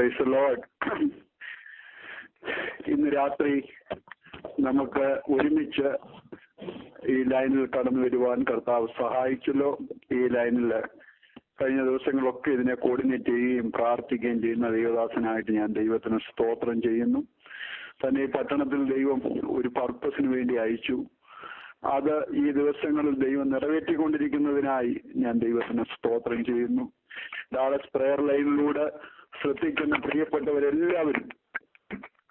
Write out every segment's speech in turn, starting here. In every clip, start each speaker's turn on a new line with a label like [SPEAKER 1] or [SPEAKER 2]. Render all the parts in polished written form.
[SPEAKER 1] Praise the Lord. ഇന്ന് രാത്രി നമുക്ക് ഒരുമിച്ച് ഈ ലൈനിൽ കടന്നു വരുവാൻ കർത്താവ് സഹായിച്ചല്ലോ. ഈ ലൈനിൽ കഴിഞ്ഞ ദിവസങ്ങളൊക്കെ ഇതിനെ കോർഡിനേറ്റ് ചെയ്യുകയും പ്രാർത്ഥിക്കുകയും ചെയ്യുന്ന ദൈവദാസനായിട്ട് ഞാൻ ദൈവത്തിന് സ്തോത്രം ചെയ്യുന്നു. തന്നെ ഈ പട്ടണത്തിൽ ദൈവം ഒരു പർപ്പസിന് വേണ്ടി അയച്ചു. അത് ഈ ദിവസങ്ങളിൽ ദൈവം നിറവേറ്റിക്കൊണ്ടിരിക്കുന്നതിനായി ഞാൻ ദൈവത്തിന് സ്തോത്രം ചെയ്യുന്നു. ഡാളസ് പ്രെയർ ലൈനിലൂടെ ശ്രദ്ധിക്കുന്ന പ്രിയപ്പെട്ടവരെല്ലാവരും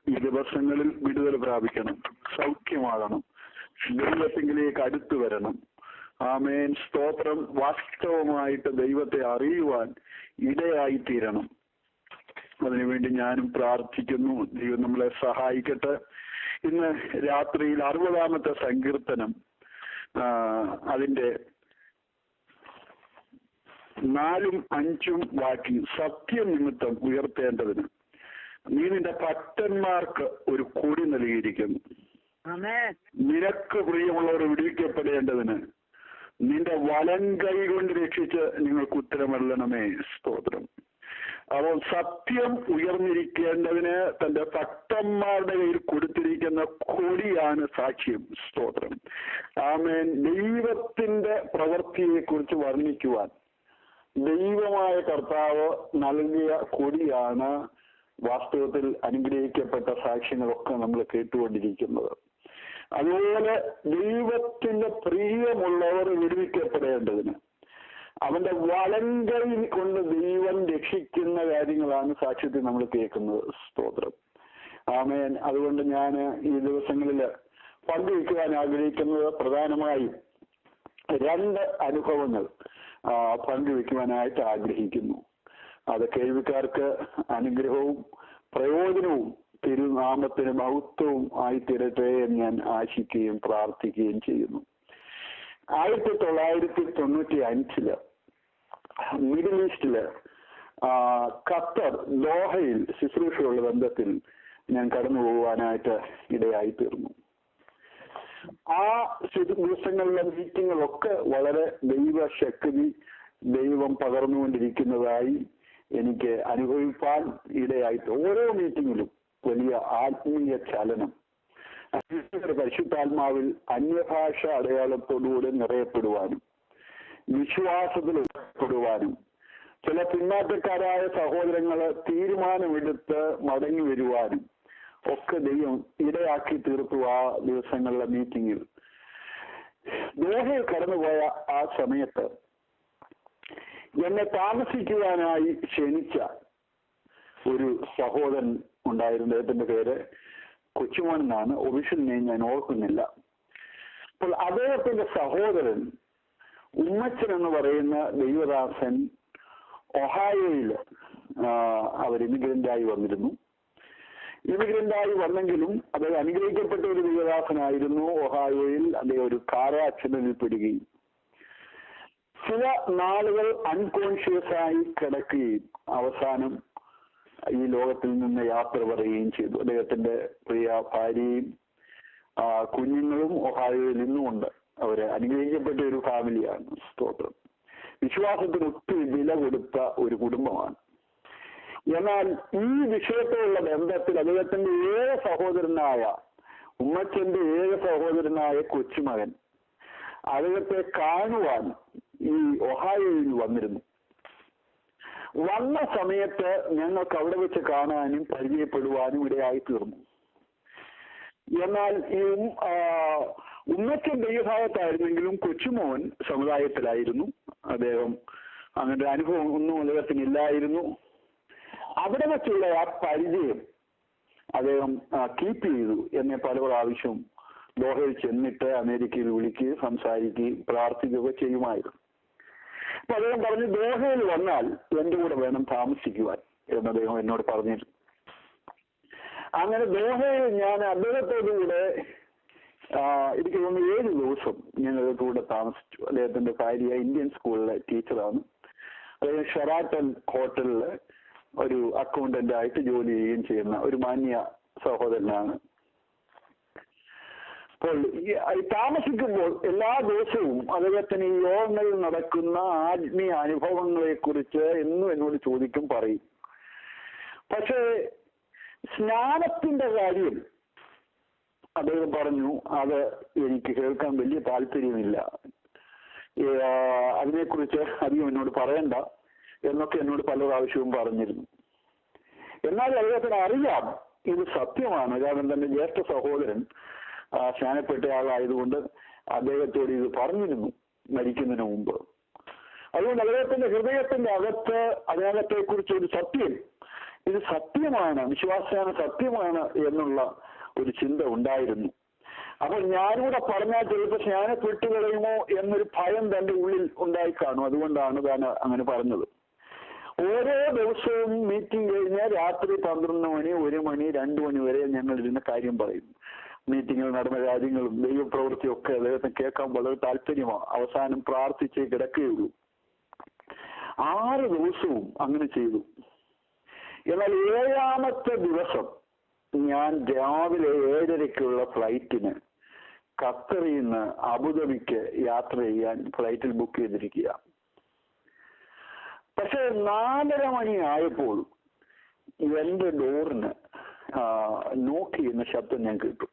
[SPEAKER 1] ഈ ദിവസങ്ങളിൽ വിടുതൽ പ്രാപിക്കണം, സൗഖ്യമാകണം, ദൈവത്തിങ്കിലേക്ക് അടുത്തു വരണം. ആമേൻ, സ്തോത്രം. വാസ്തവമായിട്ട് ദൈവത്തെ അറിയുവാൻ ഇടയായിത്തീരണം. അതിനുവേണ്ടി ഞാനും പ്രാർത്ഥിക്കുന്നു. ദൈവം നമ്മളെ സഹായിക്കട്ടെ. ഇന്ന് രാത്രിയിൽ 60-ാമത്തെ സങ്കീർത്തനം, അതിന്റെ 4ഉം 5ഉം വാക്യം, സത്യനിമിത്തം ഉയർത്തേണ്ടതിന് നീ നിന്റെ ഭക്തന്മാർക്ക് ഒരു കൊടി നൽകിയിരിക്കുന്നു. നിനക്ക് പ്രിയമുള്ളവർ വിടുവിക്കപ്പെടേണ്ടതിന് നിന്റെ വലം കൈ കൊണ്ട് രക്ഷിച്ച് നിങ്ങൾക്ക് ഉത്തരമല്ലണമേ. സ്തോത്രം. അപ്പോൾ സത്യം ഉയർന്നിരിക്കേണ്ടതിന് തന്റെ ഭക്തന്മാരുടെ കയ്യിൽ കൊടുത്തിരിക്കുന്ന കൊടിയാണ് സാക്ഷ്യം. സ്തോത്രം. ആമേൻ. ദൈവത്തിന്റെ പ്രവൃത്തിയെ കുറിച്ച് വർണ്ണിക്കുവാൻ ദൈവമായ കർത്താവ് നൽകിയ കൊടിയാണ് വാസ്തവത്തിൽ അനുഗ്രഹിക്കപ്പെട്ട സാക്ഷ്യങ്ങളൊക്കെ നമ്മൾ കേട്ടുകൊണ്ടിരിക്കുന്നത്. അതുപോലെ ദൈവത്തിന്റെ പ്രിയമുള്ളവർ വിടുവിക്കപ്പെടേണ്ടതിന് അവന്റെ വലങ്കൈ കൊണ്ട് ദൈവം രക്ഷിക്കുന്ന കാര്യങ്ങളാണ് സാക്ഷ്യത്തിൽ നമ്മൾ കേൾക്കുന്നത്. സ്തോത്രം. ആമേൻ. അതുകൊണ്ട് ഞാൻ ഈ ദിവസങ്ങളിൽ പങ്കുവയ്ക്കുവാൻ ആഗ്രഹിക്കുന്നത് പ്രധാനമായും 2 അനുഭവങ്ങൾ പങ്കുവയ്ക്കുവാനായിട്ട് ആഗ്രഹിക്കുന്നു. അത് കേൾവിക്കാർക്ക് അനുഗ്രഹവും പ്രയോജനവും തിരുനാമത്തിന് മഹത്വവും ആയിത്തീരട്ടെ എന്ന് ഞാൻ ആശിക്കുകയും പ്രാർത്ഥിക്കുകയും ചെയ്യുന്നു. 1995 മിഡിൽ ഈസ്റ്റില് ഖത്തർ ദോഹയിൽ ശുശ്രൂഷയുള്ള ബന്ധത്തിൽ ഞാൻ കടന്നു പോകുവാനായിട്ട് ഇടയായി തീർന്നു. ആ ദിവസങ്ങളിലെ മീറ്റിങ്ങുകളൊക്കെ വളരെ ദൈവശക്തി ദൈവം പകർന്നുകൊണ്ടിരിക്കുന്നതായി എനിക്ക് അനുഭവിപ്പാൻ ഇടയായി. ഓരോ മീറ്റിങ്ങിലും വലിയ ആത്മീയ ചലനം, പരിശുദ്ധാത്മാവിൽ അന്യഭാഷ അടയാളത്തോടുകൂടി നിറയപ്പെടുവാനും വിശ്വാസത്തിൽ ഉൾപ്പെടുവാനും ചില പിന്നാറ്റക്കാരായ സഹോദരങ്ങള് തീരുമാനമെടുത്ത് മടങ്ങി വരുവാനും ഒക്കെ ദൈവം ഇടയാക്കി തീർത്തു. ആ ദിവസങ്ങളിലെ മീറ്റിങ്ങിൽ ദോഹയിൽ കടന്നുപോയ ആ സമയത്ത് എന്നെ താമസിക്കുവാനായി ക്ഷണിച്ച ഒരു സഹോദരൻ ഉണ്ടായിരുന്നു. അദ്ദേഹത്തിന്റെ പേര് കൊച്ചുമോൻ എന്നാണ്. ഒഫീഷ്യൽ നെയിം ഞാൻ ഓർക്കുന്നില്ല. അപ്പോൾ അദ്ദേഹത്തിന്റെ സഹോദരൻ ഉമ്മച്ചൻ എന്ന് പറയുന്ന ദൈവദാസൻ ഒഹായോയിൽ അവർ ഇമിഗ്രന്റായി വന്നിരുന്നു. ഇമിഗ്രന്റായി വന്നെങ്കിലും അദ്ദേഹം അനുഗ്രഹിക്കപ്പെട്ട ഒരു ദൈവദാസനായിരുന്നു. ഒഹായോയിൽ അദ്ദേഹം ഒരു കാർ ആക്സിഡന്റിൽ പെടുകയും ചില നാളുകൾ അൺകോൺഷ്യസ് ആയി കിടക്കുകയും അവസാനം ഈ ലോകത്തിൽ നിന്ന് യാത്ര പറയുകയും ചെയ്തു. അദ്ദേഹത്തിന്റെ പ്രിയ ഭാര്യയും കുഞ്ഞുങ്ങളും ഒഹായോയിൽ നിന്നുകൊണ്ട് അവര് അനുഗ്രഹിക്കപ്പെട്ട ഒരു ഫാമിലിയാണ്. സ്തോത്രം. വിശ്വാസത്തിന് ഒത്തിരി വില കൊടുത്ത ഒരു കുടുംബമാണ്. എന്നാൽ ഈ വിഷയത്തോടുള്ള ബന്ധത്തിൽ അദ്ദേഹത്തിന്റെ ഏക സഹോദരനായ ഉമ്മച്ചന്റെ ഏക സഹോദരനായ കൊച്ചുമകൻ അദ്ദേഹത്തെ കാണുവാൻ ഈ ഒഹായോയിൽ വന്നിരുന്നു. വന്ന സമയത്ത് ഞങ്ങൾക്ക് അവിടെ വെച്ച് കാണാനും പരിചയപ്പെടുവാനും ഇടയായി തീർന്നു. എന്നാൽ ഈ ഉമ്മച്ചൻ ദൈവഭാഗത്തായിരുന്നെങ്കിലും കൊച്ചുമോൻ സമുദായത്തിലായിരുന്നു. അദ്ദേഹം അങ്ങനത്തെ അനുഭവം ഒന്നും അദ്ദേഹത്തിന് ഇല്ലായിരുന്നു. അവിടെ വെച്ചുള്ള ആ പരിചയം അദ്ദേഹം കീപ്പ് ചെയ്തു. എന്നെ പല പ്രാവശ്യവും ദോഹയിൽ ചെന്നിട്ട് അമേരിക്കയിൽ വിളിക്കുകയും സംസാരിക്കുകയും പ്രാർത്ഥിക്കുകയൊക്കെ ചെയ്യുമായിരുന്നു. അപ്പൊ അദ്ദേഹം പറഞ്ഞു, ദോഹയിൽ വന്നാൽ എന്റെ കൂടെ വേണം താമസിക്കുവാൻ എന്ന് അദ്ദേഹം എന്നോട് പറഞ്ഞിരുന്നു. അങ്ങനെ ദോഹയിൽ ഞാൻ അദ്ദേഹത്തോടുകൂടെ എനിക്ക് തോന്നുന്നു 7 ദിവസം ഞാൻ അദ്ദേഹത്തോടെ താമസിച്ചു. അദ്ദേഹത്തിന്റെ ഭാര്യ ഇന്ത്യൻ സ്കൂളിലെ ടീച്ചറാണ്. അദ്ദേഹം ഷെറാട്ടൺ ഹോട്ടലിൽ ഒരു അക്കൗണ്ടന്റ് ആയിട്ട് ജോലി ചെയ്യുകയും ചെയ്യുന്ന ഒരു മാന്യ സഹോദരനാണ്. അപ്പോൾ താമസിക്കുമ്പോൾ എല്ലാ ദിവസവും അദ്ദേഹത്തിന് ഈ യോഗങ്ങളിൽ നടക്കുന്ന ആത്മീയ അനുഭവങ്ങളെ കുറിച്ച് എന്നും എന്നോട് ചോദിക്കും, പറയും. പക്ഷേ സ്നാനത്തിന്റെ കാര്യം അദ്ദേഹം പറഞ്ഞു, അത് എനിക്ക് കേൾക്കാൻ വലിയ താല്പര്യമില്ല, അതിനെക്കുറിച്ച് അധികം എന്നോട് പറയണ്ട എന്നൊക്കെ എന്നോട് പല പ്രാവശ്യവും പറഞ്ഞിരുന്നു. എന്നാൽ അദ്ദേഹത്തിന് അറിയാം ഇത് സത്യമാണ്. കാരണം തന്റെ ജ്യേഷ്ഠ സഹോദരൻ സ്നാനപ്പെട്ട ആളായതുകൊണ്ട് അദ്ദേഹത്തോട് ഇത് പറഞ്ഞിരുന്നു മരിക്കുന്നതിന് മുമ്പ്. അതുകൊണ്ട് അദ്ദേഹത്തിന്റെ ഹൃദയത്തിന്റെ അകത്ത് അതിനകത്തെക്കുറിച്ച് ഒരു സത്യം, ഇത് സത്യമാണ്, വിശ്വാസമാണ്, സത്യമാണ് എന്നുള്ള ഒരു ചിന്ത ഉണ്ടായിരുന്നു. അപ്പൊ ഞാനിവിടെ പറഞ്ഞാൽ ചിലപ്പോൾ സ്നാനപ്പെട്ടു കളയുമോ എന്നൊരു ഭയം തന്റെ ഉള്ളിൽ ഉണ്ടായി കാണും. അതുകൊണ്ടാണ് താൻ അങ്ങനെ പറഞ്ഞത്. ഓരോ ദിവസവും മീറ്റിംഗ് കഴിഞ്ഞാൽ രാത്രി 12 മണി, 1 മണി, 2 മണി വരെ ഞങ്ങൾ ഇരുന്ന കാര്യം പറയും. മീറ്റിങ്ങുകൾ നടന്ന കാര്യങ്ങളും ദൈവപ്രവൃത്തിയും ഒക്കെ അദ്ദേഹത്തിന് കേൾക്കാൻ വളരെ താല്പര്യമാണ്. അവസാനം പ്രാർത്ഥിച്ചേ കിടക്കുകയുള്ളൂ. 6 ദിവസവും അങ്ങനെ ചെയ്തു. എന്നാൽ 7ാമത്തെ ദിവസം ഞാൻ രാവിലെ 7:30-ക്കുള്ള ഫ്ലൈറ്റിന് ഖത്തറിൽ നിന്ന് അബുദാബിക്ക് യാത്ര ചെയ്യാൻ ഫ്ലൈറ്റിൽ ബുക്ക് ചെയ്തിരിക്കുക. പക്ഷെ 4:30 മണി ആയപ്പോൾ എന്റെ ഡോറിന് നോക്ക് ചെയ്യുന്ന ശബ്ദം ഞാൻ കേട്ടു.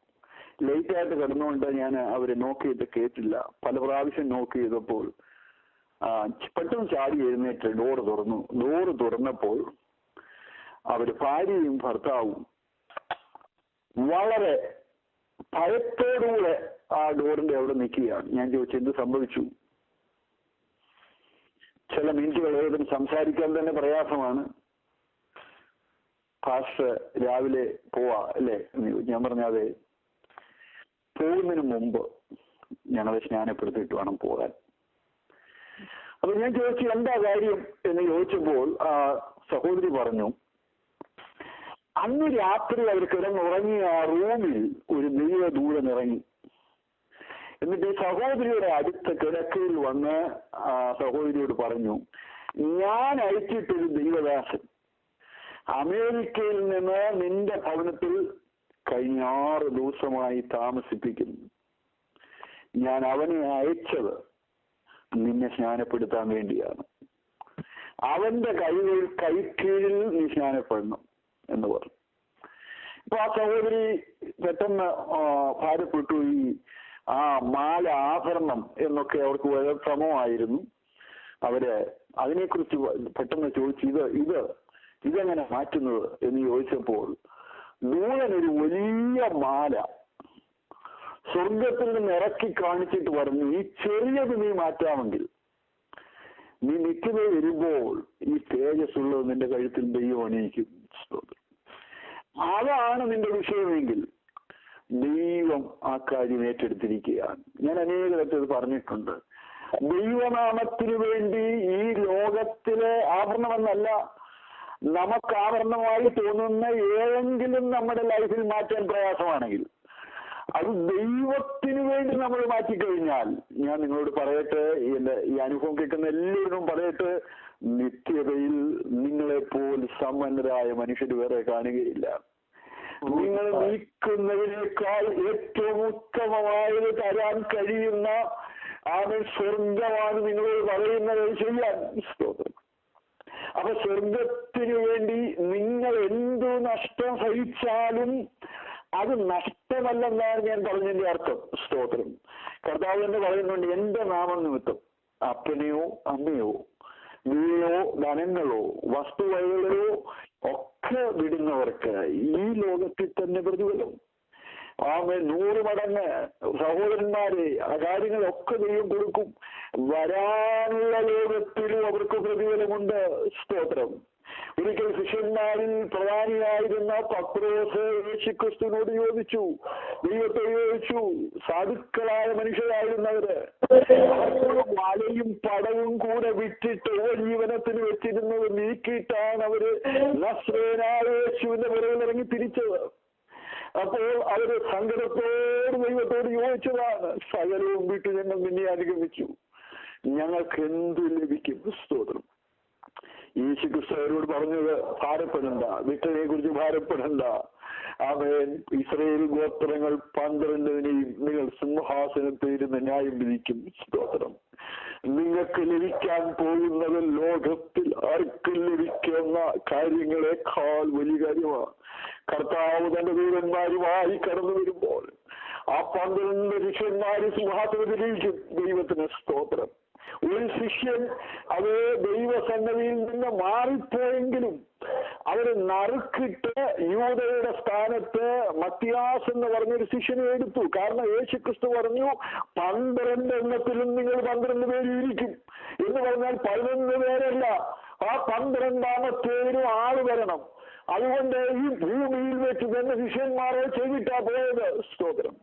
[SPEAKER 1] ലേറ്റായിട്ട് കിടന്നുകൊണ്ട് ഞാൻ അവരെ നോക്ക് ചെയ്ത് കേട്ടില്ല. പല പ്രാവശ്യം നോക്ക് ചെയ്തപ്പോൾ പെട്ടെന്ന് ചാടി എഴുന്നേറ്റ് ഡോറ് തുറന്നു. ഡോറ് തുറന്നപ്പോൾ അവര് ഭാര്യയും ഭർത്താവും വളരെ ഭയത്തോടുകൂടെ ആ ഡോറിന്റെ അവിടെ നിൽക്കുകയാണ്. ഞാൻ ചോദിച്ചു, എന്ത് സംഭവിച്ചു? ചില മിനിറ്റുകൾ ഏതിന് സംസാരിക്കാൻ തന്നെ പ്രയാസമാണ്. പാസ്റ്റർ രാവിലെ പോവാ അല്ലേ? ഞാൻ പറഞ്ഞാതെ പോകുന്നതിന് മുമ്പ് ഞങ്ങളെ സ്നാനപ്പെടുത്തിയിട്ട് വേണം പോകാൻ. അപ്പൊ ഞാൻ ചോദിച്ചു എന്താ കാര്യം എന്ന് ചോദിച്ചപ്പോൾ സഹോദരി പറഞ്ഞു, അന്ന് രാത്രി അവർ കിടന്നുറങ്ങിയ ആ റൂമിൽ ഒരു ദൈവദൂതൻ ഇറങ്ങി. എന്നിട്ട് ഈ സഹോദരിയുടെ അടുത്ത കിടക്കയിൽ വന്ന് സഹോദരിയോട് പറഞ്ഞു, ഞാൻ അയച്ചിട്ടൊരു ദൈവദാസൻ അമേരിക്കയിൽ നിന്ന് നിന്റെ ഭവനത്തിൽ കഴിഞ്ഞ 6 ദിവസമായി താമസിപ്പിക്കുന്നു. ഞാൻ അവനെ അയച്ചത് നിന്നെ സ്നാനപ്പെടുത്താൻ വേണ്ടിയാണ്. അവന്റെ കൈക്കീഴിൽ നീ സ്നാനപ്പെടണം എന്ന് പറഞ്ഞു. ഇപ്പൊ ആ സഹോദരി പെട്ടെന്ന് ഭാരപ്പെട്ടു. ഈ മാല, ആഭരണം എന്നൊക്കെ അവർക്ക് വളരെ ശ്രമമായിരുന്നു. അവര് അതിനെക്കുറിച്ച് പെട്ടെന്ന് ചോദിച്ചു, ഇതെങ്ങനെ മാറ്റുന്നത് എന്ന് ചോദിച്ചപ്പോൾ ദൂതൻ ഒരു വലിയ മാല സ്വർഗത്തിൽ നിന്ന് ഇറക്കി കാണിച്ചിട്ട് പറഞ്ഞു, ഈ ചെറിയത് നീ മാറ്റാമെങ്കിൽ നീ നിൽക്കുക വരുമ്പോൾ ഈ തേജസ് ഉള്ളത് നിന്റെ കഴുത്തിൽ ദൈവം അണിയിക്കും. അതാണ് നിന്റെ വിഷയമെങ്കിൽ ദൈവം ആ കാര്യം ഏറ്റെടുത്തിരിക്കുകയാണ്. ഞാൻ അനേകത്തിൽ പറഞ്ഞിട്ടുണ്ട്, ദൈവനാമത്തിന് വേണ്ടി ഈ ലോകത്തിലെ ആഭരണമെന്നല്ല, നമുക്ക് ആഭരണമായി തോന്നുന്ന ഏതെങ്കിലും നമ്മുടെ ലൈഫിൽ മാറ്റാൻ പ്രയാസമാണെങ്കിൽ അത് ദൈവത്തിന് വേണ്ടി നമ്മൾ മാറ്റിക്കഴിഞ്ഞാൽ, ഞാൻ നിങ്ങളോട് പറയട്ടെ, ഈ അനുഭവം കേൾക്കുന്ന എല്ലാവരും പറയട്ടെ, നിത്യതയിൽ നിങ്ങളെപ്പോൾ സമ്പന്നരായ മനുഷ്യർ വേറെ കാണുകയില്ല. നിങ്ങൾ നീക്കുന്നതിനേക്കാൾ ഏറ്റവും ഉത്തമമായത് തരാൻ കഴിയുന്ന അവൻ സ്വർഗമാണ് നിങ്ങളോട് പറയുന്നത് ചെയ്യാൻ. സ്തോത്രം. അപ്പൊ സ്വർഗത്തിന് വേണ്ടി നിങ്ങൾ എന്തു നഷ്ടം സഹിച്ചാലും അത് നഷ്ടമല്ലെന്നാണ് ഞാൻ പറഞ്ഞതിന്റെ അർത്ഥം. സ്തോത്രം. കർത്താവ് തന്നെ പറയുന്നുണ്ട്, എന്റെ നാമം നിമിത്തം അപ്പനെയോ അമ്മയോ വീടോ ധനങ്ങളോ വസ്തുവകകളോ ഒക്കെ വിടുന്നവർക്ക് ഈ ലോകത്തിൽ തന്നെ പ്രതിഫലം. 100 മടങ്ങ് സഹോദരന്മാരെ ആ കാര്യങ്ങളൊക്കെ ദൈവം കൊടുക്കും. വരാനുള്ള ലോകത്തിലും അവർക്ക് പ്രതിഫലമുണ്ട്. സ്തോത്രം. ഒരിക്കൽ ശിഷ്യന്മാരിൽ പ്രധാനിയായിരുന്ന പത്രോസ് യേശുക്രിസ്തുവിനോട് ചോദിച്ചു, ദൈവത്തെ ചോദിച്ചു, സാധുക്കളായ മനുഷ്യരായിരുന്നവര് വലയും പടവും കൂടെ വിറ്റിട്ട് ജീവനത്തിന് വെച്ചിരുന്നത് നീക്കിയിട്ടാണ് അവര് നസ്രേനായ യേശുവിന്റെ പുറകിൽ ഇറങ്ങി തിരിച്ചത്. അപ്പോൾ അവര് സങ്കടത്തോട് ദൈവത്തോട് ചോദിച്ചതാണ്, സകലവും വിട്ടു ഞങ്ങൾ നിന്നെ അനുഗമിച്ചു, ഞങ്ങൾക്ക് എന്ത് ലഭിക്കും? സ്തോത്രം. യേശുക്രിസ്തു അവരോട് പറഞ്ഞത്, ഭാരപ്പെടണ്ട, വിട്ടതിനെ കുറിച്ച് ഭാരപ്പെടണ്ട, അവൻ ഇസ്രായേൽ ഗോത്രങ്ങൾ 12-നെയും നിങ്ങൾ സിംഹാസനത്തിൽ ഇരുന്ന് ന്യായം വിധിക്കും. സ്തോത്രം. നിങ്ങൾക്ക് ലഭിക്കാൻ പോകുന്നത് ലോകത്തിൽ ആർക്കും ലഭിക്കുന്ന കാര്യങ്ങളെക്കാൾ വലിയ കാര്യമാണ്. കർത്താവ് തന്റെ ദൂതന്മാരുമായി കടന്നു വരുമ്പോൾ ആ 12 ശിഷ്യന്മാര് സിംഹാസനത്തിലിരിക്കും. ദൈവത്തിന് സ്തോത്രം. ഒരു ശിഷ്യൻ അത് ദൈവസന്നദ്ധിയിൽ നിന്ന് മാറിപ്പോയെങ്കിലും അവര് നറുക്കിട്ട് യൂദയുടെ സ്ഥാനത്ത് മത്തിയാസ് എന്ന് പറഞ്ഞൊരു ശിഷ്യനെ എടുത്തു. കാരണം യേശുക്രിസ്തു പറഞ്ഞു 12 എണ്ണത്തിലും നിങ്ങൾ 12 പേര് ഇരിക്കും എന്ന് പറഞ്ഞാൽ 11 പേരല്ല, ആ 12ാമത്തേരും ആള് വരണം. അതുകൊണ്ട് ഈ ഭൂമിയിൽ വെച്ച് തന്നെ ശിഷ്യന്മാരെ ചെയ്തിട്ടാ പോയത്. സ്തോത്രം.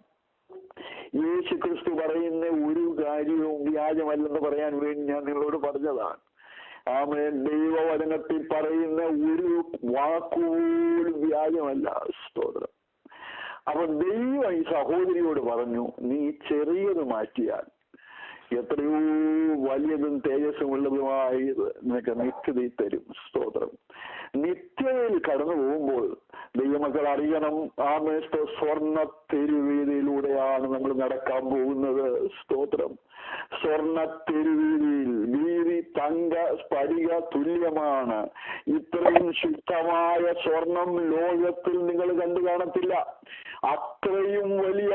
[SPEAKER 1] യേശു ക്രിസ്തു പറയുന്ന ഒരു കാര്യവും വ്യാജമല്ലെന്ന് പറയാൻ വേണ്ടി ഞാൻ നിങ്ങളോട് പറഞ്ഞതാണ്. ആമേൻ. ദൈവവചനത്തിൽ പറയുന്ന ഒരു വാക്കുപോലും വ്യാജമല്ല. സ്തോത്രം. അപ്പൊ ദൈവം ഈ സഹോദരിയോട് പറഞ്ഞു, നീ ചെറിയത് മാറ്റിയാൽ എത്രയോ വലിയതും തേജസ്സുമുള്ളതുമായത് നിനക്ക് നിത്യതയിൽ തരും. സ്തോത്രം. നിത്യതയിൽ കടന്നു പോകുമ്പോൾ ദൈവമക്കൾ അറിയണം, സ്വർണ്ണ തെരുവീതിയിലൂടെയാണ് നമ്മൾ നടക്കാൻ പോകുന്നത്. സ്തോത്രം. സ്വർണ്ണ തെരുവീതിയിൽ വീതി തങ്ക സ്ഫടിക തുല്യമാണ്. ഇത്രയും ശുദ്ധമായ സ്വർണം ലോകത്തിൽ നിങ്ങൾ കണ്ടു കാണത്തില്ല. അത്രയും വലിയ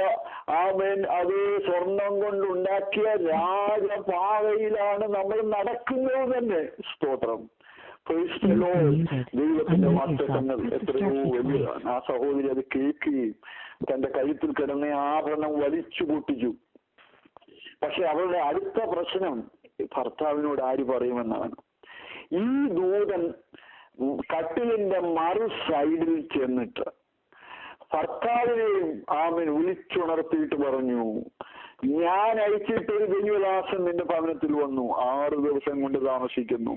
[SPEAKER 1] അതേ സ്വർണം കൊണ്ടുണ്ടാക്കിയ രാജപാതയിലാണ് നമ്മൾ നടക്കുന്നത് തന്നെ. സ്തോത്രം. ദൈവത്തിന്റെ വാഗ്ദത്തങ്ങൾ എത്രയോ വലിയതാണ്. ആ സഹോദരി അത് കേൾക്കുകയും തന്റെ കഴുത്തിൽ കിടന്ന ആഭരണം വലിച്ചു പൊട്ടിച്ചു. പക്ഷെ അവളുടെ അടുത്ത പ്രശ്നം ഭർത്താവിനോട് ആര് പറയുമെന്നാണ്. ഈ ദൂതൻ കട്ടിലിന്റെ മറു സൈഡിൽ ചെന്നിട്ട് ഭർത്താവിനെയും വിളിച്ചുണർത്തിയിട്ട് പറഞ്ഞു, ഞാൻ അയച്ചിട്ടൊരു ദൈവദാസൻ നിന്റെ ഭവനത്തിൽ വന്നു, 6 ദിവസം കൊണ്ട് താമസിക്കുന്നു.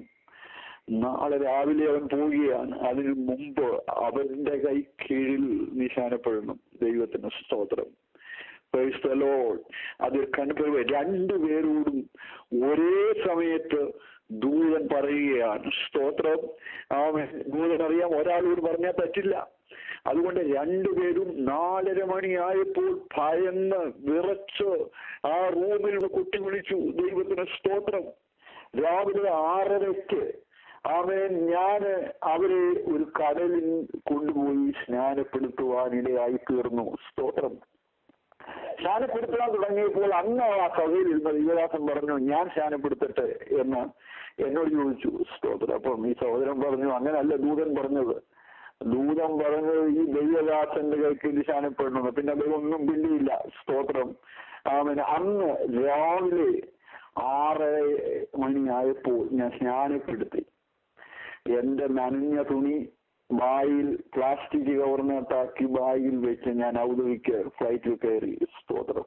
[SPEAKER 1] നാളെ രാവിലെ അവൻ പോവുകയാണ്. അതിനു മുമ്പ് അവന്റെ കൈ കീഴിൽ നിശാനപ്പെടണം. ദൈവത്തിന് സ്തോത്രം. അത് കണ്ടുപോയി 2 പേരോടും ഒരേ സമയത്ത് ദൂതൻ പറയുകയാണ്. സ്തോത്രം. ദൂതൻ അറിയാം ഒരാളോട് പറഞ്ഞാൽ പറ്റില്ല. അതുകൊണ്ട് 2 പേരും 4:30 മണിയായപ്പോൾ ഭയന്ന് വിറച്ച് ആ റൂമിൽ കുട്ടി വിളിച്ചു. ദൈവത്തിന് സ്തോത്രം. രാവിലെ 6:30 ഞാൻ അവരെ ഒരു കടലിൽ കൊണ്ടുപോയി സ്നാനപ്പെടുത്തുവാനിടയായി തീർന്നു. സ്തോത്രം. സ്നാനപ്പെടുത്താൻ തുടങ്ങിയപ്പോൾ അന്ന് ആ സഭയിൽ ഇരുന്ന ദൈവദാസൻ പറഞ്ഞു, ഞാൻ സ്നാനപ്പെടുത്തട്ടെ എന്ന് എന്നോട് ചോദിച്ചു. സ്തോത്രം. അപ്പം ഈ സഹോദരൻ പറഞ്ഞു, അങ്ങനല്ല ദൂതൻ പറഞ്ഞത്. ദൂതൻ പറഞ്ഞത് ഈ ദൈവദാസന്റെ കൈക്ക് സ്നാനപ്പെടണമെന്ന്. പിന്നെ അദ്ദേഹം ഒന്നും പിന്നിയില്ല. സ്തോത്രം. അന്ന് രാവിലെ 6:30 മണിയായപ്പോൾ ഞാൻ സ്നാനപ്പെടുത്തി. എന്റെ നനഞ്ഞ തുണി ബായിൽ പ്ലാസ്റ്റിക് കവറിനകത്താക്കി ബായിൽ വെച്ച് ഞാൻ ഔദ്യോഗിക ഫ്ലൈറ്റിൽ കയറി. സ്തോത്രം.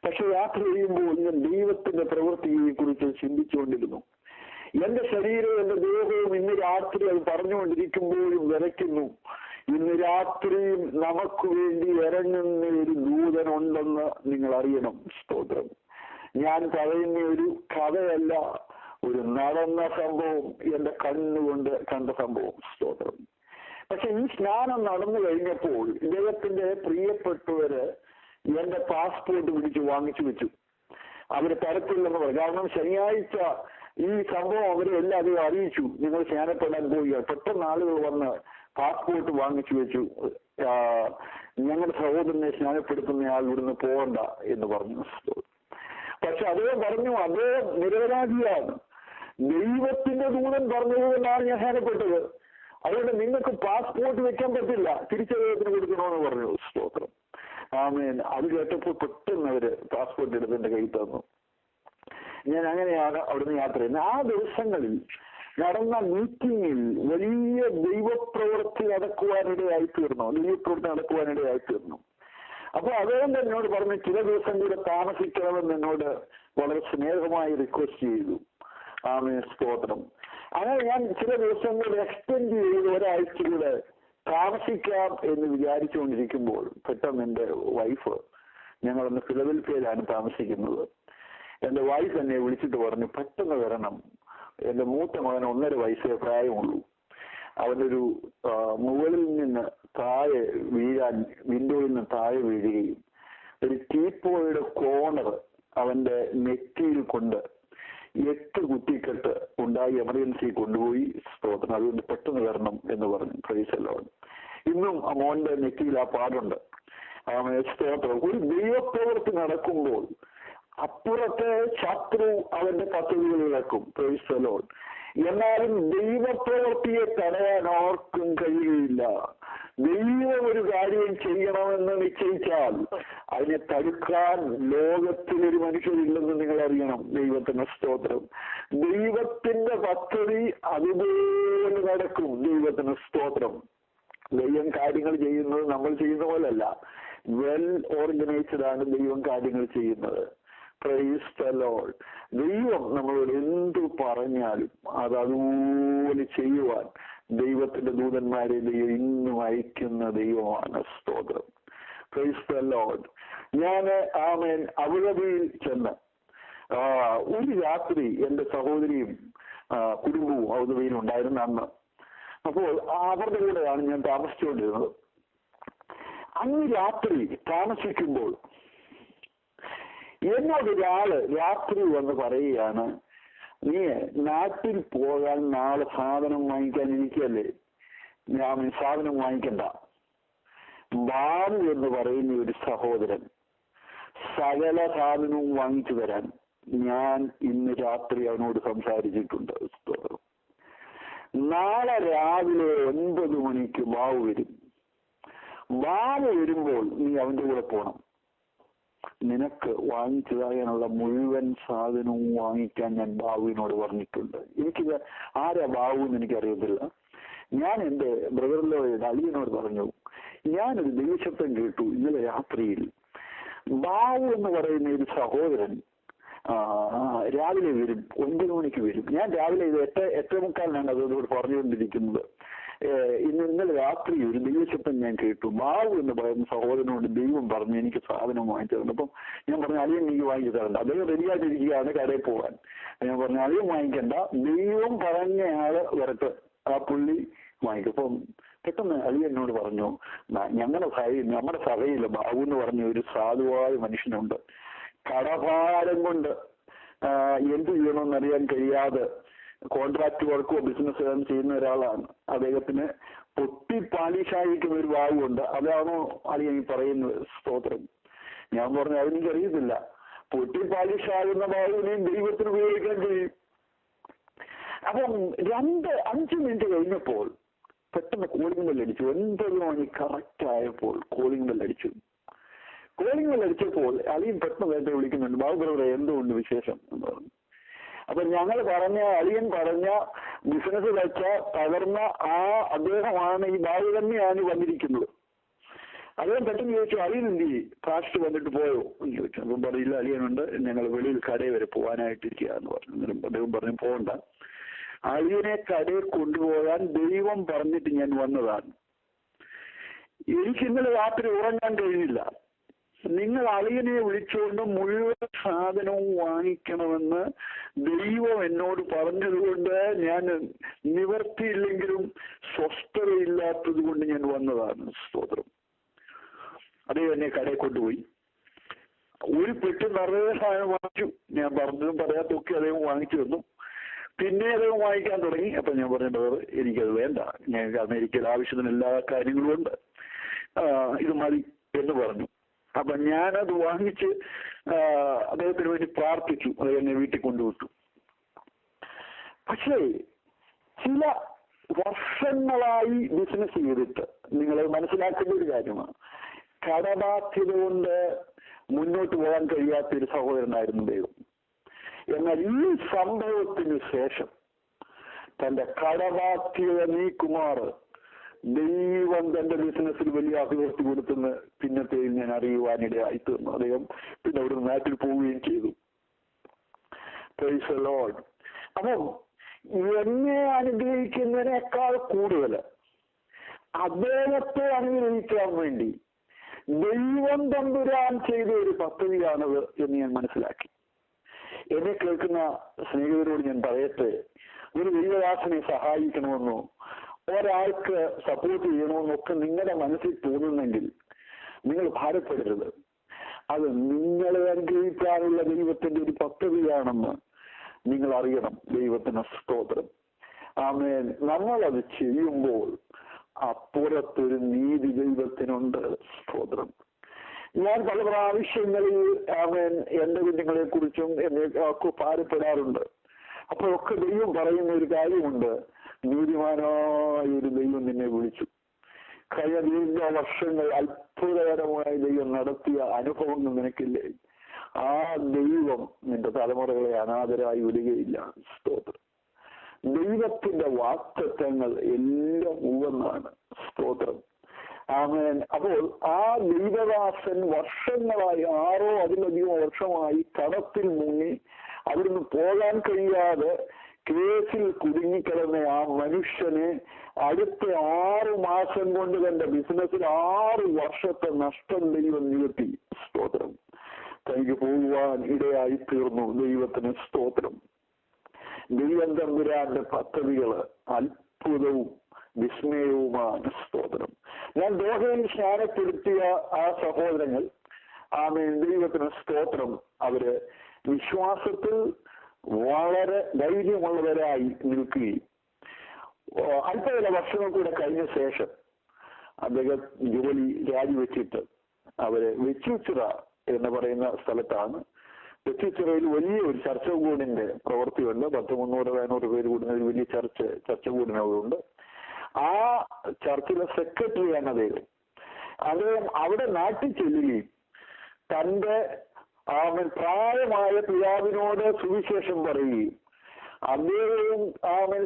[SPEAKER 1] പക്ഷെ യാത്ര ചെയ്യുമ്പോൾ ഞാൻ ദൈവത്തിന്റെ പ്രവൃത്തിയെ കുറിച്ച് ചിന്തിച്ചുകൊണ്ടിരുന്നു. എന്റെ ശരീരവും എന്റെ ദേഹവും ഇന്ന് രാത്രി അത് പറഞ്ഞുകൊണ്ടിരിക്കുമ്പോഴും വിറയ്ക്കുന്നു. ഇന്ന് രാത്രിയും നമുക്ക് വേണ്ടി ഇറങ്ങുന്ന ഒരു ദൂതനുണ്ടെന്ന് നിങ്ങൾ അറിയണം. സ്തോത്രം. ഞാൻ പറയുന്ന ഒരു കഥയല്ല, ഒരു നടന്ന സംഭവം, എന്റെ കണ്ണുകൊണ്ട് കണ്ട സംഭവം. സ്തോത്രം. പക്ഷെ ഈ സ്നാനം നടന്നു കഴിഞ്ഞപ്പോൾ ദൈവത്തിന്റെ പ്രിയപ്പെട്ടവര് എന്റെ പാസ്പോർട്ട് പിടിച്ച് വാങ്ങിച്ചു വെച്ചു. അവര് തരത്തില്ലെന്ന് പറഞ്ഞു. കാരണം ശനിയാഴ്ച ഈ സംഭവം അവരെ എല്ലാവരും അറിയിച്ചു, നിങ്ങൾ സ്നാനപ്പെടാൻ പോയി. പെട്ടെന്ന് ആളുകൾ വന്ന് പാസ്പോർട്ട് വാങ്ങിച്ചു വെച്ചു. ഞങ്ങളുടെ സഹോദരനെ സ്നാനപ്പെടുത്തുന്ന ആൾ ഇവിടുന്ന് പോകണ്ട എന്ന് പറഞ്ഞു. പക്ഷെ അദ്ദേഹം പറഞ്ഞു, അദ്ദേഹം നിരപരാധിയാണ്. ദൈവത്തിന്റെ ദൂതൻ പറഞ്ഞതുകൊണ്ടാണ് ഞാൻ സ്നാനപ്പെട്ടത്. അതുകൊണ്ട് നിങ്ങൾക്ക് പാസ്പോർട്ട് വെക്കാൻ പറ്റില്ല, തിരിച്ചറിയത്തിന് കൊടുക്കണമെന്ന് പറഞ്ഞു. സ്തോത്രം. അത് കേട്ടപ്പോൾ പെട്ടെന്ന് അവര് പാസ്പോർട്ട് എടുത്ത് എന്റെ കയ്യിൽ തന്നു. ഞാൻ അങ്ങനെയാണ് അവിടുന്ന് യാത്ര ചെയ്യുന്നത്. ആ ദിവസങ്ങളിൽ നടന്ന മീറ്റിംഗിൽ വലിയ ദൈവപ്രവൃത്തി നടക്കുവാനിടയായി തീർന്നു. അപ്പൊ അദ്ദേഹം എന്നോട് പറഞ്ഞു, ചില ദിവസം കൂടെ താമസിക്കണമെന്ന് എന്നോട് വളരെ സ്നേഹമായി റിക്വസ്റ്റ് ചെയ്തു. സ്തോത്രം. അങ്ങനെ ഞാൻ ചില ദിവസം കൂടെ എക്സ്റ്റെൻഡ് ചെയ്ത് ഒരാഴ്ച കൂടെ താമസിക്കാം എന്ന് വിചാരിച്ചുകൊണ്ടിരിക്കുമ്പോൾ പെട്ടെന്ന് എന്റെ വൈഫ്, ഞങ്ങളൊന്ന് ഫിലദൽഫിയയിലാണ് താമസിക്കുന്നത്, എന്റെ വൈഫ് എന്നെ വിളിച്ചിട്ട് പറഞ്ഞു, പെട്ടെന്ന് വരണം. എന്റെ മൂത്ത മകൻ 1.5 വയസ്സേ പ്രായമുള്ളൂ. അവനൊരു മുകളിൽ നിന്ന് താഴെ വീഴാൻ, വിൻഡോയിൽ നിന്ന് താഴെ വീഴുകയും ഒരു ടീപ്പോയുടെ കോണർ അവന്റെ നെറ്റിയിൽ കൊണ്ട് 8 കുത്തിക്കെട്ട് ഉണ്ടായി എമർജൻസി കൊണ്ടുപോയി. സ്തോത്രം. അതുകൊണ്ട് പെട്ടെന്ന് വരണം എന്ന് പറഞ്ഞു. Praise the Lord. ഇന്നും ആ മോന്റെ നെറ്റിയിൽ ആ പാടുണ്ട്. സ്തോത്രം. ഒരു ദൈവപ്രവൃത്തി നടക്കുമ്പോൾ അപ്പുറത്തെ ശത്രു അവന്റെ പദ്ധതികൾ ഇളക്കും. Praise the Lord. എന്നാലും ദൈവപ്രവൃത്തിയെ തടയാൻ ആർക്കും കഴിയുകയില്ല. ദൈവം ഒരു കാര്യം ചെയ്യണമെന്ന് നിശ്ചയിച്ചാൽ അതിനെ തടുക്കാൻ ലോകത്തിലൊരു മനുഷ്യരില്ലെന്ന് നിങ്ങൾ അറിയണം. ദൈവത്തിന്റെ സ്തോത്രം. ദൈവത്തിന്റെ പദ്ധതി അതുപോലെ നടക്കും. ദൈവത്തിന്റെ സ്തോത്രം. ദൈവം കാര്യങ്ങൾ ചെയ്യുന്നത് നമ്മൾ ചെയ്യുന്ന പോലല്ല. വെൽ ഓർഗനൈസ്ഡ് ആണ് ദൈവം കാര്യങ്ങൾ ചെയ്യുന്നത്. Praise the Lord. ദൈവം നമ്മളോട് എന്തു പറഞ്ഞാലും അതുപോലെ ചെയ്യുവാൻ ദൈവത്തിന്റെ ദൂതന്മാരെ ദൈവം ഇന്നും അയക്കുന്ന ദൈവമാണ്. സ്തോത്രം. Praise the Lord. ഞാൻ അബുദാബിയിൽ ചെന്ന് ഒരു രാത്രി എന്റെ സഹോദരിയും കുടുംബവും അബുദാബിയിൽ ഉണ്ടായിരുന്ന അന്ന്. അപ്പോൾ അവരുടെ കൂടെയാണ് ഞാൻ താമസിച്ചുകൊണ്ടിരുന്നത്. അന്ന് രാത്രി താമസിക്കുമ്പോൾ എന്നോടൊരാള് രാത്രി വന്ന് പറയുകയാണ്, നീ നാട്ടിൽ പോകാൻ നാളെ സാധനം വാങ്ങിക്കാൻ ഇരിക്കല്ലേ, ഞാൻ സാധനം വാങ്ങിക്കണ്ട. ബാബു എന്ന് പറയുന്ന ഒരു സഹോദരൻ സകല സാധനവും വാങ്ങിച്ചു തരാൻ ഞാൻ ഇന്ന് രാത്രി അവനോട് സംസാരിച്ചിട്ടുണ്ട്. നാളെ രാവിലെ 9 മണിക്ക് ബാബു വരും. ബാബു വരുമ്പോൾ നീ അവന്റെ കൂടെ പോണം. നിനക്ക് വാങ്ങിച്ചു തരാനുള്ള മുഴുവൻ സാധനവും വാങ്ങിക്കാൻ ഞാൻ ബാബുവിനോട് പറഞ്ഞിട്ടുണ്ട്. എനിക്കിത് ആരാ ബാബു എന്ന് എനിക്കറിയത്തില്ല. ഞാൻ എന്റെ ബ്രദറിനോട് അളിയനോട് പറഞ്ഞു, ഞാനൊരു ദൈവശബ്ദം കേട്ടു ഇന്നലെ രാത്രിയിൽ. ബാബു എന്ന് പറയുന്ന ഒരു സഹോദരൻ രാവിലെ വരും, 9 മണിക്ക് വരും. ഞാൻ രാവിലെ ഇത് 8:45 അതോട് പറഞ്ഞുകൊണ്ടിരിക്കുന്നത്. ഇന്നലെ രാത്രി ഒരു ദൈവശബ്ദം ഞാൻ കേട്ടു. ബാബു എന്ന് പറയുന്ന സഹോദരനോട് ദൈവം പറഞ്ഞു എനിക്ക് സാധനം വാങ്ങിച്ചു തരണം. അപ്പം ഞാൻ പറഞ്ഞു, അളിയൻ എനിക്ക് വാങ്ങിച്ചു തരണ്ട. അദ്ദേഹം റെഡിയായിട്ടിരിക്കുകയാണ് കടയിൽ പോകാൻ. ഞാൻ പറഞ്ഞു, അളിയൻ വാങ്ങിക്കണ്ട, ദൈവം പറഞ്ഞ ആള് വരട്ടെ, ആ പുള്ളി വാങ്ങിക്കും. അപ്പം പെട്ടെന്ന് അളിയനോട് പറഞ്ഞു, നമ്മുടെ സഭയിൽ ബാബു എന്ന് പറഞ്ഞ ഒരു സാധുവായ മനുഷ്യനുണ്ട്. കടഭാരം കൊണ്ട് എന്ത് ചെയ്യണമെന്നറിയാൻ കഴിയാതെ കോൺട്രാക്ട് വർക്കോ ബിസിനസ് ചെയ്യുന്ന ഒരാളാണ്. അദ്ദേഹത്തിന് പൊട്ടി പാലിഷായിരിക്കുന്ന ഒരു ഭാഗമുണ്ട്. അതാണോ അളിയൻ ഈ പറയുന്നത്? സ്തോത്രം. ഞാൻ പറഞ്ഞു, അതെനിക്കറിയത്തില്ല. പൊട്ടി പാലിഷാകുന്ന ഭാഗത്തിനെയും ദൈവത്തിന് ഉപയോഗിക്കാൻ കഴിയും. അപ്പം 5 മിനിറ്റ് കഴിഞ്ഞപ്പോൾ പെട്ടെന്ന് കോളിംഗ് ബെൽ അടിച്ചു. 9 മണി കറക്റ്റ് ആയപ്പോൾ കോളിംഗ് ബെൽ അടിച്ചു. കോളിംഗ് ബെൽ അടിച്ചപ്പോൾ അളിയൻ പെട്ടെന്ന് നേരത്തെ വിളിക്കുന്നുണ്ട്, ബാബു ബ്രദറെ എന്തുകൊണ്ട് വിശേഷം എന്ന് പറഞ്ഞു. അപ്പൊ അളിയൻ പറഞ്ഞ ബിസിനസ് വെച്ച തകർന്ന അദ്ദേഹമാണ് ഈ ബാബു തന്നെയാണ് വന്നിരിക്കുന്നത്. അദ്ദേഹം പെട്ടെന്ന് ചോദിച്ചു, അളിയൻ എന്ത് ചെയ്യും, ഫാസ്റ്റ് വന്നിട്ട് പോയോ എന്ന് ചോദിച്ചു. അപ്പം പറയില്ല, അളിയനുണ്ട്, ഞങ്ങൾ വെളിയിൽ കടയിൽ വരെ പോകാനായിട്ടിരിക്കുക എന്ന് പറഞ്ഞു. അദ്ദേഹം പറഞ്ഞു, പോകണ്ട, അളിയനെ കടയിൽ കൊണ്ടുപോകാൻ ദൈവം പറഞ്ഞിട്ട് ഞാൻ വന്നതാണ്. എനിക്ക് ഇന്നലെ രാത്രി ഉറങ്ങാൻ കഴിഞ്ഞില്ല. നിങ്ങൾ അളിയനെ വിളിച്ചുകൊണ്ട് മുഴുവൻ സാധനവും വാങ്ങിക്കണമെന്ന് ദൈവം എന്നോട് പറഞ്ഞതുകൊണ്ട് ഞാൻ നിവർത്തിയില്ലെങ്കിലും സ്വസ്ഥതയില്ലാത്തത് കൊണ്ട് ഞാൻ വന്നതാണ്. സ്തോത്രം. അദ്ദേഹം എന്നെ കടയിൽ കൊണ്ടുപോയി. ഒരു പെട്ടി നിറയെ സാധനം വാങ്ങിച്ചു. ഞാൻ പറഞ്ഞതും പറയാത്തൊക്കെ അദ്ദേഹം വാങ്ങിച്ചു വന്നു. പിന്നെ അദ്ദേഹം വാങ്ങിക്കാൻ തുടങ്ങി. അപ്പൊ ഞാൻ പറഞ്ഞത്, എനിക്കത് വേണ്ട, ഞങ്ങൾക്ക് അമേരിക്കയിൽ ആവശ്യത്തിന് എല്ലാ കാര്യങ്ങളും ഉണ്ട്, ഇത് മതി എന്ന് പറഞ്ഞു. അപ്പൊ ഞാനത് വാങ്ങിച്ച് അദ്ദേഹത്തിന് വേണ്ടി പ്രാർത്ഥിച്ചു. അത് എന്നെ വീട്ടിൽ കൊണ്ടുവിട്ടു. പക്ഷേ ചില വർഷങ്ങളായി ബിസിനസ് ചെയ്തിട്ട് നിങ്ങൾ മനസ്സിലാക്കേണ്ട ഒരു കാര്യമാണ്, കടബാധ്യത കൊണ്ട് മുന്നോട്ട് പോകാൻ കഴിയാത്തൊരു സഹോദരനായിരുന്നു ദൈവം. എന്നാൽ ഈ സംഭവത്തിന് ശേഷം തന്റെ കടബാധ്യത നീക്കുമാറ് ദൈവം തന്റെ ബിസിനസ്സിൽ വലിയ അഭിവൃദ്ധി കൊടുത്തെന്ന് പിന്നത്തെയും ഞാൻ അറിയുവാനിടയായി തീർന്നു. അദ്ദേഹം പിന്നെ അവിടെ നാട്ടിൽ പോവുകയും ചെയ്തു. Praise the Lord. അപ്പം എന്നെ അനുഗ്രഹിക്കുന്നതിനേക്കാൾ കൂടുതൽ അദ്ദേഹത്തെ അനുഗ്രഹിക്കാൻ വേണ്ടി ദൈവം തമ്പുരാൻ ചെയ്ത ഒരു പദ്ധതിയാണത് എന്ന് ഞാൻ മനസ്സിലാക്കി. എന്നെ കേൾക്കുന്ന സ്നേഹിതരോട് ഞാൻ പറയട്ടെ, ഒരു ദൈവദാസനെ സഹായിക്കണമെന്നോ ഒരാൾക്ക് സപ്പോർട്ട് ചെയ്യണമെന്നൊക്കെ നിങ്ങളുടെ മനസ്സിൽ തോന്നുന്നെങ്കിൽ നിങ്ങൾ ഭാരപ്പെടരുത്. അത് നിങ്ങളെ അനുഗ്രഹിക്കാനുള്ള ദൈവത്തിന്റെ ഒരു പദ്ധതിയാണെന്ന് നിങ്ങൾ അറിയണം. ദൈവത്തിന് സ്തോത്രം. ആമേൻ. നമ്മളത് ചെയ്യുമ്പോൾ അപ്പുറത്തൊരു നീതി ദൈവത്തിനുണ്ട്. സ്തോത്രം. ഞാൻ പല പ്രാവശ്യങ്ങളിൽ ആമേൻ എന്റെ കുഞ്ഞുങ്ങളെ കുറിച്ചും എന്നെ ഒക്കെ ഭാരപ്പെടാറുണ്ട്. അപ്പോഴൊക്കെ ദൈവം പറയുന്ന ഒരു കാര്യമുണ്ട്, നീതിമാനായ ഒരു ദൈവം നിന്നെ വിളിച്ചു. കഴിഞ്ഞ ദീർഘ വർഷങ്ങൾ അത്ഭുതകരമായി ദൈവം നടത്തിയ അനുഭവങ്ങൾ നിനക്കില്ലേ? ആ ദൈവം നിന്റെ തലമുറകളെ അനാഥരായി വിടുകയില്ല. സ്തോത്രം. ദൈവത്തിന്റെ വാക്തത്വങ്ങൾ എല്ലാം ഉവന്നാണ്. സ്തോത്രം. ആമേൻ. അപ്പോൾ ആ ദൈവദാസൻ വർഷങ്ങളായി 6 അതിലധികം വർഷമായി കടത്തിൽ മുങ്ങി അവിടുന്ന് പോകാൻ കഴിയാതെ കേസിൽ കുടുങ്ങിക്കിടന്ന ആ മനുഷ്യനെ അടുത്ത 6 മാസം കൊണ്ട് തന്റെ ബിസിനസ്സിൽ 6 വർഷത്തെ നഷ്ടം ദൈവം നികത്തി. സ്തോത്രം. തനിക്ക് പോകുവാൻ ഇടയായി തീർന്നു. ദൈവത്തിന് സ്തോത്രം. ദൈവം തമ്പുരാന്റെ പദ്ധതികള് അത്ഭുതവും വിസ്മയവുമാണ്. സ്തോത്രം. ഞാൻ ദോഹയിൽ സ്നാനപ്പെടുത്തിയ ആ സഹോദരങ്ങൾ ആമേൻ, ദൈവത്തിന് സ്തോത്രം, അവര് വിശ്വാസത്തിൽ വളരെ ധൈര്യമുള്ളവരായി നിൽക്കുകയും അല്പവില വർഷങ്ങൾ കൂടെ കഴിഞ്ഞ ശേഷം അദ്ദേഹം ജോലി രാജിവെച്ചിട്ട് അവര് വെച്ചുച്ചിറ എന്ന് പറയുന്ന സ്ഥലത്താണ്. വെച്ചുച്ചിറയിൽ വലിയ ഒരു ചർച്ച കൂടിന്റെ പ്രവൃത്തിയുണ്ട്. 300-400 പേര് കൂടുന്ന ഒരു വലിയ ചർച്ച കൂടിനവിടെ. ആ ചർച്ചിലെ സെക്രട്ടറിയാണ് അദ്ദേഹം. അദ്ദേഹം അവിടെ നാട്ടിൽ ചെല്ലുകയും തന്റെ പ്രായമായ പിതാവിനോട് സുവിശേഷം പറയുകയും അദ്ദേഹവും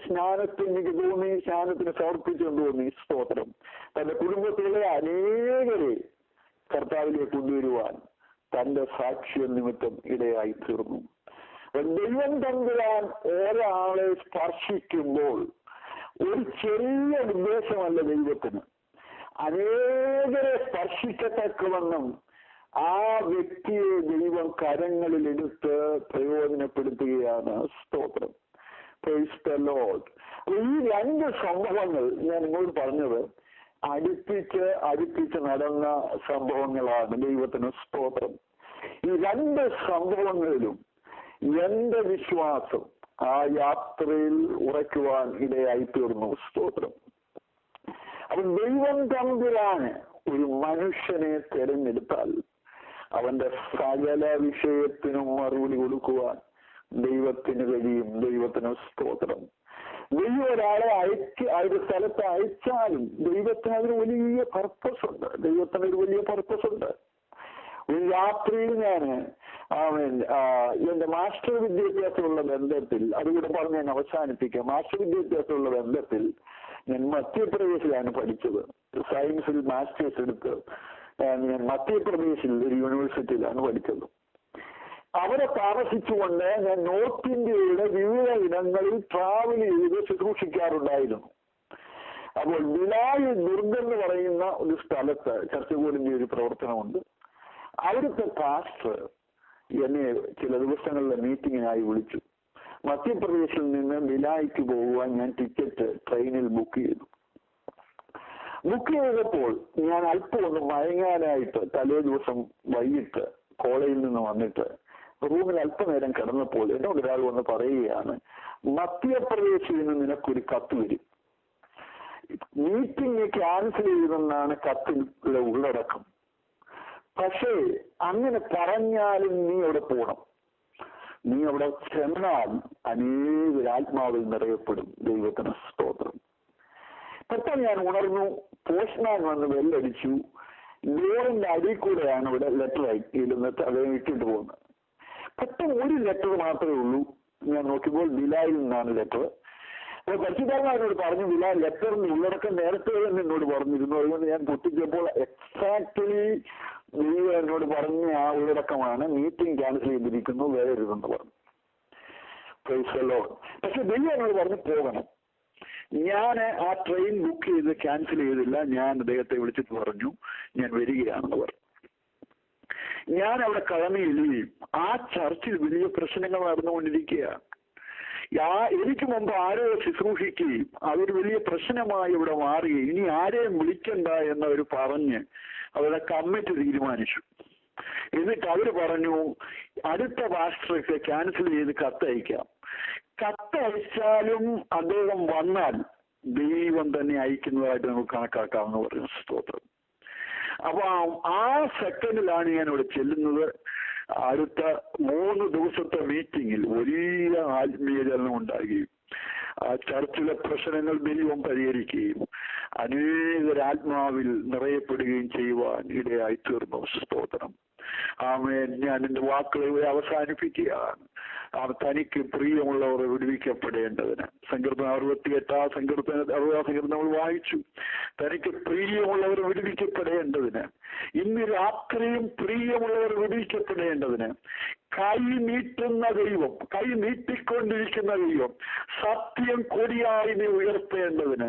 [SPEAKER 1] സ്നാനത്തിന് സമർപ്പിച്ചുകൊണ്ട് തോന്നി. സ്തോത്രം. തന്റെ കുടുംബത്തിലെ അനേകരെ കർത്താവിലേക്ക് കൊണ്ടുവരുവാൻ തന്റെ സാക്ഷ്യ നിമിത്തം ഇടയായി തീർന്നു. ദൈവം തമ്പുരാൻ ഒരാളെ സ്പർശിക്കുമ്പോൾ ഒരു ചെറിയ ഉദ്ദേശമല്ല ദൈവത്തിന്. അനേകരെ സ്പർശിക്കത്തക്കവണ്ണം ആ വ്യക്തിയെ ദൈവം കരങ്ങളിലെടുത്ത് പ്രയോജനപ്പെടുത്തുകയാണ്. സ്തോത്രം. Praise the Lord. ഈ 2 സംഭവങ്ങൾ ഞാൻ നിങ്ങളോട് പറഞ്ഞത് അടുപ്പിച്ച് നടന്ന സംഭവങ്ങളാണ്. ദൈവത്തിന് സ്തോത്രം. ഈ 2 സംഭവങ്ങളിലും എന്റെ വിശ്വാസം ആ യാത്രയിൽ ഉറയ്ക്കുവാൻ ഇടയായി തീർന്നു. സ്തോത്രം. അപ്പൊ ദൈവം തമ്പുരാന് ഒരു മനുഷ്യനെ തിരഞ്ഞെടുത്താൽ അവന്റെ സകല വിഷയത്തിനും മറുപടി കൊടുക്കുവാൻ ദൈവത്തിന് കഴിയും. ദൈവത്തിന് സ്തോത്രം. ദൈവം ഒരാളെ ഒരു സ്ഥലത്ത് അയച്ചാലും ദൈവത്തിന് അതിന് വലിയ പർപ്പസ് ഉണ്ട്. ദൈവത്തിന് ഒരു വലിയ പർപ്പസ് ഉണ്ട്. ഒരു രാത്രിയിൽ ഞാൻ എന്റെ മാസ്റ്റർ വിദ്യാഭ്യാസമുള്ള ബന്ധത്തിൽ, അതുകൂടെ പറഞ്ഞ് ഞാൻ അവസാനിപ്പിക്കാം. മാസ്റ്റർ വിദ്യാഭ്യാസമുള്ള ബന്ധത്തിൽ ഞാൻ മധ്യപ്രദേശിലാണ് പഠിച്ചത്. സയൻസിൽ മാസ്റ്റേഴ്സ് എടുത്ത് ഞാൻ മധ്യപ്രദേശിൽ ഒരു യൂണിവേഴ്സിറ്റിയിലാണ് പഠിച്ചത്. അവിടെ താമസിച്ചുകൊണ്ട് ഞാൻ നോർത്ത് ഇന്ത്യയുടെ വിവിധ ഇടങ്ങളിൽ ട്രാവൽ ചെയ്ത് ശുശ്രൂഷിക്കാറുണ്ടായിരുന്നു. അപ്പോൾ ബിലായി ദുർഗ് എന്ന് പറയുന്ന ഒരു സ്ഥലത്ത് ചർച്ചകൂടിന്റെ ഒരു പ്രവർത്തനമുണ്ട്. അവിടുത്തെ പാസ്റ്റർ എന്നെ ചില ദിവസങ്ങളിലെ മീറ്റിങ്ങിനായി വിളിച്ചു. മധ്യപ്രദേശിൽ നിന്ന് ബിലായിക്ക് പോകുവാൻ ഞാൻ ടിക്കറ്റ് ട്രെയിനിൽ ബുക്ക് ചെയ്തു. ബുക്ക് ചെയ്തപ്പോൾ ഞാൻ അല്പം ഒന്ന് മയങ്ങാനായിട്ട് തലേ ദിവസം വൈകിട്ട് കോളേജിൽ നിന്ന് വന്നിട്ട് റൂമിൽ അല്പനേരം കിടന്നപ്പോൾ എന്നോട് ഒരാൾ വന്ന് പറയുകയാണ്, മധ്യപ്രദേശിൽ നിന്ന് നിനക്കൊരു കത്ത് വരും, മീറ്റിംഗ് ക്യാൻസൽ ചെയ്തെന്നാണ് കത്തിലെ ഉള്ളടക്കം. പക്ഷേ അങ്ങനെ പറഞ്ഞാലും നീ അവിടെ പോകണം. നീ അവിടെ ചെന്നാൽ അനേക ആത്മാവിൽ നിറയപ്പെടും. ദൈവത്തിന് സ്തോത്രം. പെട്ടെന്ന് ഞാൻ ഉണർന്നു. പോസ്റ്റ്മാൻ വന്ന് ബെല്ലടിച്ചു. ഡോറിന്റെ അടിയിൽ കൂടെയാണ് ഇവിടെ ലെറ്റർ ഇരുന്നിട്ട് അദ്ദേഹം ഇട്ടിട്ട് പോകുന്നത്. പെട്ടെന്ന് ഒരു ലെറ്റർ മാത്രമേ ഉള്ളൂ. ഞാൻ നോക്കിയപ്പോൾ ബിലായിൽ നിന്നാണ് ലെറ്റർ. അപ്പോൾ പരിശുദ്ധാത്മാവിനോട് പറഞ്ഞു, ബിലാൽ ലെറ്ററിന്റെ ഉള്ളടക്കം നേരത്തെ തന്നെ എന്നോട് പറഞ്ഞിരുന്നു. അതുകൊണ്ട് ഞാൻ പൊട്ടിച്ചപ്പോൾ എക്സാക്ട്ലി ദൈവം എന്നോട് പറഞ്ഞ ആ ഉള്ളടക്കമാണ്, മീറ്റിംഗ് ക്യാൻസൽ ചെയ്തിരിക്കുന്നു, വരരുതെന്ന് പറഞ്ഞു. Praise the Lord. പക്ഷെ ദൈവം എന്നോട് പറഞ്ഞു പോകണം. ഞാൻ ആ ട്രെയിൻ ബുക്ക് ചെയ്ത് ക്യാൻസൽ ചെയ്തില്ല. ഞാൻ അദ്ദേഹത്തെ വിളിച്ചിട്ട് പറഞ്ഞു ഞാൻ വരികയാണെന്ന് പറഞ്ഞു. ഞാൻ അവിടെ കടന്നു ചെല്ലുകയും ആ ചർച്ചിൽ വലിയ പ്രശ്നങ്ങൾ നടന്നുകൊണ്ടിരിക്കുകയാണ്. എനിക്ക് മുമ്പ് ആരോ ശുശ്രൂഷിക്കുകയും അതൊരു വലിയ പ്രശ്നമായി ഇവിടെ മാറുകയും ഇനി ആരെയും വിളിക്കണ്ട എന്നവർ പറഞ്ഞ് അവരുടെ കമ്മിറ്റി തീരുമാനിച്ചു. എന്നിട്ട് അവര് പറഞ്ഞു അടുത്ത പാസ്റ്റർക്ക് ക്യാൻസൽ ചെയ്ത് കത്തയക്കാം. കത്തയച്ചാലും അദ്ദേഹം വന്നാൽ ദൈവം തന്നെ അയക്കുന്നതായിട്ട് നമുക്ക് കണക്കാക്കാമെന്ന് പറഞ്ഞു. സ്തോത്രം. അപ്പൊ ആ സെക്കൻഡിലാണ് ഞാൻ ഇവിടെ ചെല്ലുന്നത്. അടുത്ത 3 ദിവസത്തെ മീറ്റിങ്ങിൽ വലിയ ആത്മീയചലനം ഉണ്ടാകുകയും ആ ചർച്ചിലെ പ്രശ്നങ്ങൾ ദൈവം പരിഹരിക്കുകയും അനേകരാത്മാവിൽ നിറയപ്പെടുകയും ചെയ്യുവാൻ ഇടയായി തീർന്നു. സ്തോത്രം. ആമേൻ. ഞാൻ എന്റെ വാക്കുകളെ അവസാനിപ്പിക്കുകയാണ്. തനിക്ക് പ്രിയമുള്ളവർ വിടുവിക്കപ്പെടേണ്ടതിന്. സങ്കീർത്തനം 68 സങ്കീർത്തനം നമ്മൾ വായിച്ചു. തനിക്ക് പ്രിയമുള്ളവർ വിടുവിക്കപ്പെടേണ്ടതിന്, ഇന്ന് രാത്രിയും പ്രിയമുള്ളവർ വിടുവിക്കപ്പെടേണ്ടതിന് കൈ നീട്ടുന്ന ദൈവം, കൈ നീട്ടിക്കൊണ്ടിരിക്കുന്ന ദൈവം സത്യം കൊടിയായി നീ ഉയർത്തേണ്ടതിന്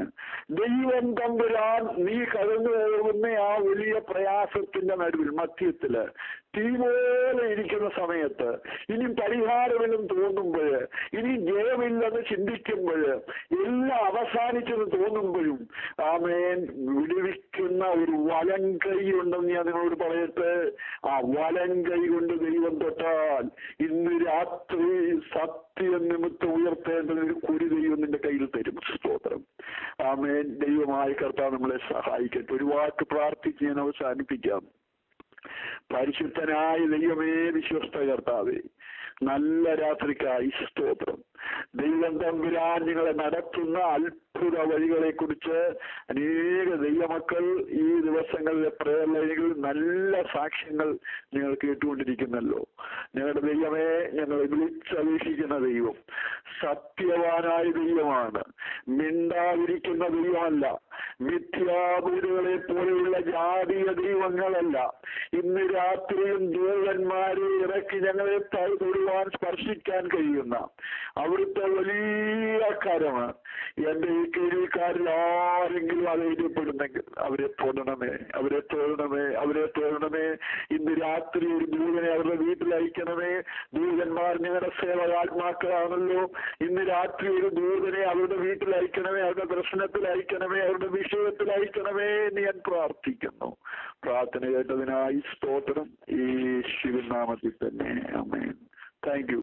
[SPEAKER 1] ദൈവം തമ്പുരാൻ നീ കടന്നു പോകുന്ന ആ വലിയ പ്രയാസത്തിന്റെ നടുവിൽ മധ്യത്തില് തീ പോലെ ഇരിക്കുന്ന സമയത്ത്, ഇനി പരിഹാരമെന്ന് തോന്നുമ്പോൾ, ഇനി ജയമില്ലെന്ന് ചിന്തിക്കുമ്പോൾ, എല്ലാം അവസാനിച്ചെന്ന് തോന്നുമ്പോഴും ആമേൻ വിടുവിക്കുന്ന ഒരു വലം കൈ ഉണ്ടെന്ന് ഞാൻ നിങ്ങളോട് പറയട്ടെ. ആ വലം കൈ കൊണ്ട് ദൈവം തൊട്ടാൽ ഇന്ന് രാത്രി സത്യം നിമിത്തം ഉയർത്തേണ്ട ഒരു കുരി ദൈവം നിന്റെ കയ്യിൽ തരും. സ്തോത്രം. ആമേൻ. ദൈവമായ കർത്താവ് നമ്മളെ സഹായിക്കട്ടെ. ഒരു വാക്ക് പ്രാർത്ഥിച്ച് ഞാൻ അവസാനിപ്പിക്കാം. പരിശുദ്ധനായ ദൈവമേ, വിശ്വസ്ത കർത്താവേ, നല്ല രാത്രിക്കായി സ്തോത്രം. ദൈവം തമ്പുരാൻ നിങ്ങളെ നടത്തുന്ന അത്ഭുത വഴികളെ കുറിച്ച് അനേക ദൈവമക്കൾ ഈ ദിവസങ്ങളിലെ പ്രേയർ ലൈനുകളിൽ നല്ല സാക്ഷ്യങ്ങൾ നിങ്ങൾ കേട്ടുകൊണ്ടിരിക്കുന്നല്ലോ. ഞങ്ങളുടെ ദൈവമേ, ഞങ്ങളെ വിളിച്ചപേക്ഷിക്കുന്ന ദൈവം സത്യവാനായ ദൈവമാണ്. മിണ്ടാതിരിക്കുന്ന ദൈവമല്ല. മിഥ്യാപൂരുകളെ പോലെയുള്ള ജാതീയ ദൈവങ്ങളല്ല. ഇന്ന് രാത്രിയും ദൂതന്മാരെ ഇറക്കി ഞങ്ങളെ തൊടുവാൻ സ്പർശിക്കാൻ കഴിയുന്ന അവിടുത്തെ വലിയ കരമാണ്. എന്റെ ഈ കീഴിൽക്കാരിൽ ആരെങ്കിലും അത് എഴുതപ്പെടുന്നെങ്കിൽ അവരെ തൊടണമേ, അവരെ തൊഴണമേ, അവരെ തൊഴണമേ. ഇന്ന് രാത്രി ഒരു ദൂതനെ അവരുടെ വീട്ടിൽ അയക്കണമേ. ദൂതന്മാർ ഞങ്ങളുടെ സേവകാത്മാക്കളാണല്ലോ. ഇന്ന് രാത്രി ഒരു ദൂതനെ അവരുടെ വീട്ടിൽ അയക്കണമേ, അവരുടെ പ്രശ്നത്തിൽ അയക്കണമേ, അവരുടെ വിഷയത്തിൽ അയക്കണമേ എന്ന് ഞാൻ പ്രാർത്ഥിക്കുന്നു. പ്രാർത്ഥന കേട്ടതിനായി സ്തോത്രം. ഈ ശിവനാമത്തിൽ തന്നെ. ആമേൻ. Thank U.